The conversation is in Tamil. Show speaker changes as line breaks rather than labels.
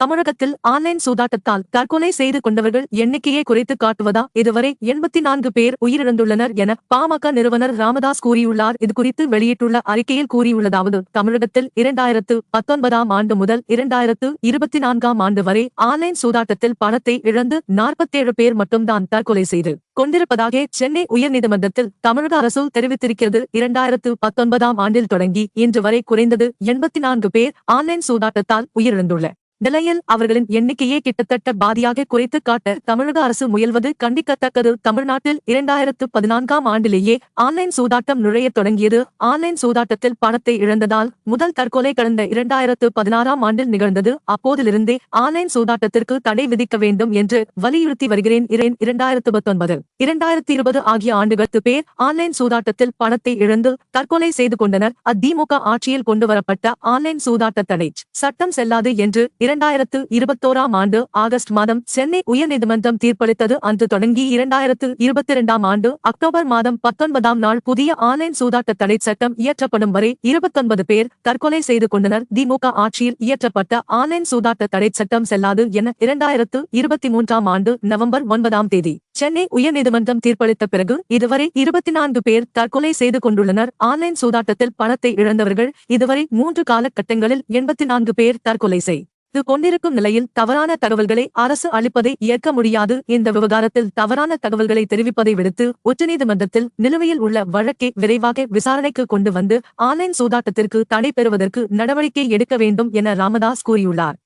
தமிழகத்தில் ஆன்லைன் சூதாட்டத்தால் தற்கொலை செய்து கொண்டவர்கள் எண்ணிக்கையை குறைத்து காட்டுவதா? இதுவரை 84 பேர் உயிரிழந்துள்ளனர் என பாமக நிறுவனர் ராமதாஸ் கூறியுள்ளார். இதுகுறித்து வெளியிட்டுள்ள அறிக்கையில் கூறியுள்ளதாவது: தமிழகத்தில் 2019ஆம் ஆண்டு முதல் 2024ஆம் ஆண்டு வரை ஆன்லைன் சூதாட்டத்தில் பணத்தை இழந்து 47 பேர் மட்டும்தான் தற்கொலை செய்து கொண்டிருப்பதாக சென்னை உயர்நீதிமன்றத்தில் தமிழக அரசு தெரிவித்திருக்கிறது. 2019ஆம் ஆண்டில் தொடங்கி இன்று வரை குறைந்தது 84 பேர் ஆன்லைன் சூதாட்டத்தால் உயிரிழந்துள்ள நிலையில் அவர்களின் எண்ணிக்கையே கிட்டத்தட்ட பாதியாக குறைத்து காட்ட தமிழக அரசு முயல்வது கண்டிக்கத்தக்கது. தமிழ்நாட்டில் 2014ஆம் ஆண்டிலேயே ஆன்லைன் சூதாட்டம் நுழையத் தொடங்கியது. ஆன்லைன் சூதாட்டத்தில் பணத்தை இழந்ததால் முதல் தற்கொலை கடந்த 2016ஆம் ஆண்டில் நிகழ்ந்தது. அப்போதிலிருந்தே ஆன்லைன் சூதாட்டத்திற்கு தடை விதிக்க வேண்டும் என்று வலியுறுத்தி வருகிறேன். 2019, 2020 ஆகிய ஆண்டுகளுக்கு பேர் ஆன்லைன் சூதாட்டத்தில் பணத்தை இழந்து தற்கொலை செய்து கொண்டனர். அதிமுக ஆட்சியில் கொண்டுவரப்பட்ட ஆன்லைன் சூதாட்ட தடை சட்டம் செல்லாது என்று 2021ஆம் ஆண்டு ஆகஸ்ட் மாதம் சென்னை உயர்நீதிமன்றம் தீர்ப்பளித்தது. அன்று தொடங்கி 2022ஆம் ஆண்டு அக்டோபர் மாதம் 19ஆம் நாள் புதிய ஆன்லைன் சூதாட்ட தடை சட்டம் இயற்றப்படும் வரை 29 பேர் தற்கொலை செய்து கொண்டனர். திமுக ஆட்சியில் இயற்றப்பட்ட ஆன்லைன் சூதாட்ட தடை சட்டம் செல்லாது என 2023ஆம் ஆண்டு நவம்பர் 9ஆம் தேதி சென்னை உயர்நீதிமன்றம் தீர்ப்பளித்த பிறகு இதுவரை 24 பேர் தற்கொலை செய்து கொண்டுள்ளனர். ஆன்லைன் சூதாட்டத்தில் பணத்தை இழந்தவர்கள் இதுவரை 3 காலகட்டங்களில் 84 பேர் தற்கொலை செய்து கொண்டிருக்கும் நிலையில் தவறான தகவல்களை அரசு அளிப்பதை ஏற்க முடியாது. இந்த விவகாரத்தில் தவறான தகவல்களை தெரிவிப்பதை விடுத்து உச்சநீதிமன்றத்தில் நிலுவையில் உள்ள வழக்கை விரைவாக விசாரணைக்கு கொண்டு வந்து ஆன்லைன் சூதாட்டத்திற்கு தடை பெறுவதற்கு நடவடிக்கை எடுக்க வேண்டும் என ராமதாஸ் கூறியுள்ளார்.